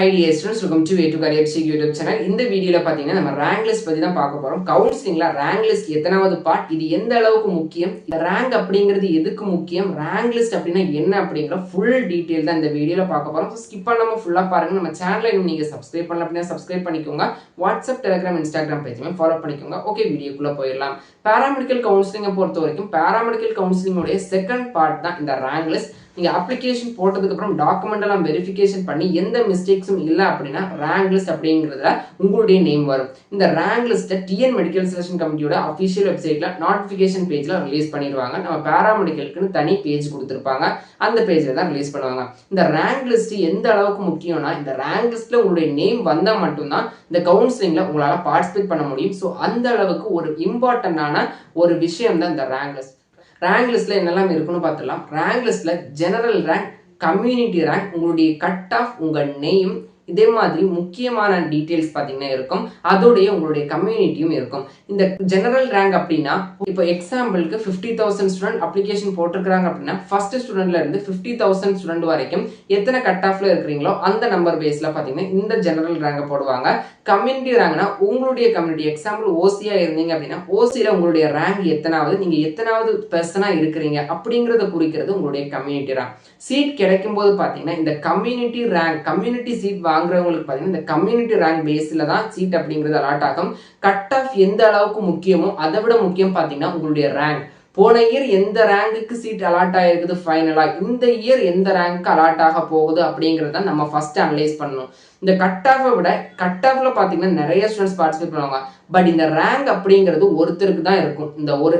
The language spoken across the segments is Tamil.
Hi dear students, welcome to A2 Career YouTube channel. இந்த வீடியோல பாத்தீங்கன்னா நம்ம ரேங்க் லிஸ்ட் பத்தி தான் பார்க்க போறோம். கவுன்சிலிங்ல ரேங்க் லிஸ்ட் எத்தனாவது பார்ட், இது எந்த அளவுக்கு முக்கியம், இந்த ரேங்க் அப்படிங்கிறது எதுக்கு முக்கியம், ரேங்க் லிஸ்ட் அப்படினா என்ன அப்படிங்கற full detail தான் இந்த வீடியோல பார்க்க போறோம். ஸ்கிப் பண்ணாம ஃபுல்லா பாருங்க. நம்ம சேனலை இன்னும் நீங்க சப்ஸ்கிரைப் பண்ணல அப்படினா சப்ஸ்கிரைப் பண்ணிக்கோங்க. வாட்ஸ்அப், டெலிகிராம், இன்ஸ்டாகிராம் பேஜையும் ஃபாலோ பண்ணிக்கோங்க. ஓகே, வீடியோக்குள்ள போயிடலாம். பாராமெடிக்கல் கவுன்சிலிங்கை பொறுத்த வரைக்கும் பாராமெடிக்கல் கவுன்சிலிங்கோட செகண்ட் பார்ட் தான் இந்த ரேங்க் லிஸ்ட். நீங்க அப்ளிகேஷன் போட்டதுக்கு அப்புறம் டாக்குமெண்ட் எல்லாம் வெரிஃபிகேஷன் பண்ணி எந்த மிஸ்டேக்ஸும் இல்ல அப்படின்னா ரேங்க் லிஸ்ட் அப்படிங்கிறதுல உங்களுடைய நேம் வரும். இந்த ரேங்க் லிஸ்ட்டை டிஎன் மெடிக்கல் செலக்ஷன் கமிட்டியோட அஃபிஷியல் வெப்சைட்ல நோட்டிஃபிகேஷன் பேஜ்ல ரிலீஸ் பண்ணிடுவாங்க. நம்ம பாராமெடிக்கலுக்குன்னு தனி பேஜ் கொடுத்துருப்பாங்க, அந்த பேஜ்ல தான் ரிலீஸ் பண்ணுவாங்க. இந்த ரேங்க் லிஸ்ட் எந்த அளவுக்கு முக்கியம்னா, இந்த ரேங்க் லிஸ்ட்ல உங்களுடைய நேம் வந்தா மட்டும்தான் இந்த கவுன்சிலிங்ல உங்களால பார்ட்டிசிபேட் பண்ண முடியும். ஸோ அந்த அளவுக்கு ஒரு இம்பார்ட்டன்டான ஒரு விஷயம் தான் இந்த ரேங்க் லிஸ்ட். ரேங்க் லிஸ்ட்ல என்னெல்லாம் இருக்குன்னு பார்த்துடலாம். ரேங்க் லிஸ்ட்ல ஜெனரல் ரேங்க், கம்யூனிட்டி ரேங்க், உங்களுடைய கட் ஆஃப், உங்க நேம், இதே மாதிரி முக்கியமான டீடைல்ஸ் பார்த்தீங்கன்னா இருக்கும். அதோடைய உங்களுடைய கம்யூனிட்டியும் இருக்கும். இந்த ஜெனரல் ரேங்க் அப்படின்னா, இப்போ எக்ஸாம்பிளுக்கு 50,000 ஸ்டூடெண்ட் அப்ளிகேஷன் போட்டிருக்காங்க அப்படின்னா ஃபர்ஸ்ட் ஸ்டூடெண்ட்ல இருந்து 50,000 ஸ்டூடெண்ட் வரைக்கும் எத்தனை கட் ஆஃப்ல இருக்கிறீங்களோ அந்த நம்பர் பேஸ்ல பார்த்தீங்கன்னா இந்த ஜெனரல் ரேங்கை போடுவாங்க. கம்யூனிட்டி ரேங்க்னா உங்களுடைய கம்யூனிட்டி, எக்ஸாம்பிள் ஓசியா இருந்தீங்க அப்படின்னா ஓசியில உங்களுடைய ரேங்க் எத்தனாவது, நீங்க எத்தனாவது பர்சனா இருக்கிறீங்க அப்படிங்கறத குறிக்கிறது உங்களுடைய கம்யூனிட்டி ரேங்க். சீட் கிடைக்கும் போது பாத்தீங்கன்னா இந்த கம்யூனிட்டி ரேங்க், கம்யூனிட்டி சீட் வாங்குறவங்களுக்கு பாத்தீங்கன்னா இந்த கம்யூனிட்டி ரேங்க் பேஸ்ல தான் சீட் அப்படிங்கிறது அலாட் ஆகும். கட் ஆஃப் எந்த அளவுக்கு முக்கியமோ அதை விட முக்கியம் பாத்தீங்கன்னா உங்களுடைய ரேங்க். போன இயர் எந்த ரேங்குக்கு சீட் அலாட் ஆயிருக்குது ஃபைனலா, இந்த இயர் எந்த ரேங்க்கு அலாட் ஆக போகுது அப்படிங்கறத நம்ம ஃபர்ஸ்ட் அனலைஸ் பண்ணணும். இந்த கட் ஆஃபை விட கட் ஆஃப்ல பாத்தீங்கன்னா நிறைய ஸ்டூடெண்ட்ஸ் பார்ட்டிசிபேட் பண்ணுவாங்க. பட் இந்த ரேங்க் அப்படிங்கிறது ஒருத்தருக்கு தான் இருக்கும். இந்த ஒரு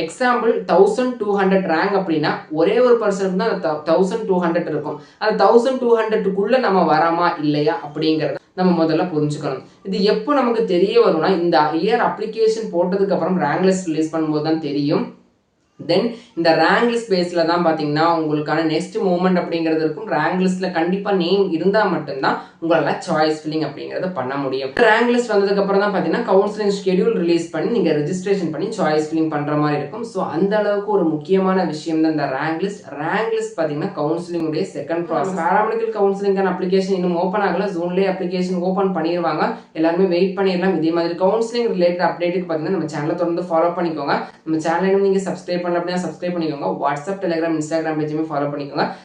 எக்ஸாம்பிள் 1200 ரேங்க் அப்படின்னா ஒரே ஒரு பர்சனுக்கு தான் 1200 இருக்கும். அந்த 1200க்குள்ள நம்ம வரமா இல்லையா அப்படிங்கறத நம்ம முதல்ல புரிஞ்சுக்கணும். இது எப்போ நமக்கு தெரிய வரும்னா, இந்த இயர் அப்ளிகேஷன் போட்டதுக்கு அப்புறம் ரேங்க் லிஸ்ட் ரிலீஸ் பண்ணும்போது தான் தெரியும். தென் இந்த ரேங்க் லிஸ்ட் பேஸ்ல தான் பாத்தீங்கன்னா உங்களுக்கான நெக்ஸ்ட் மூவ்மெண்ட் அப்படிங்கிறது இருக்கும். ரேங்க் லிஸ்ட்ல கண்டிப்பா நேம் இருந்தா மட்டும்தான் உங்களால சாய்ஸ் ஃபில்லிங் அப்படிங்கறத பண்ண முடியும். ரேங்க் லிஸ்ட் வந்ததுக்கு அப்புறம் தான் பாத்தீங்கன்னா கவுன்சிலிங் ஷெட்யூல் ரிலீஸ் பண்ணி நீங்க ரெஜிஸ்ட்ரேஷன் பண்ணி சாய்ஸ் ஃபில்லிங் பண்ற மாதிரி இருக்கும். ஸோ அந்த அளவுக்கு ஒரு முக்கியமான விஷயம் தான் இந்த ரேங்க் லிஸ்ட். ரேங்க் லிஸ்ட் பாத்தீங்கன்னா கவுன்சிலிங் உடைய செகண்ட் ப்ராசஸ். பாராமெடிக்கல் கவுன்சிலிங்கான அப்ளிகேஷன் இன்னும் ஓப்பன் ஆகல, ஜூன்லேயே அப்ளிகேஷன் ஓப்பன் பண்ணிடுவாங்க. எல்லாருமே வெயிட் பண்ணிடலாம். இதே மாதிரி கவுன்சிலிங் ரிலேட்டட் அப்டேட்டுக்கு பாத்தீங்கன்னா நம்ம சேனலை தொடர்ந்து ஃபாலோ பண்ணிக்கோங்க. நம்ம சேனலை நீங்க சப்ஸ்கிரைப் பண்ணல அப்படின்னா சப்ஸ்கிரைப் பண்ணிக்கோங்க. வாட்ஸ்அப், டெலிகிராம், இன்ஸ்டாகிராம் பேஜுமே ஃபாலோ பண்ணிக்கோங்க.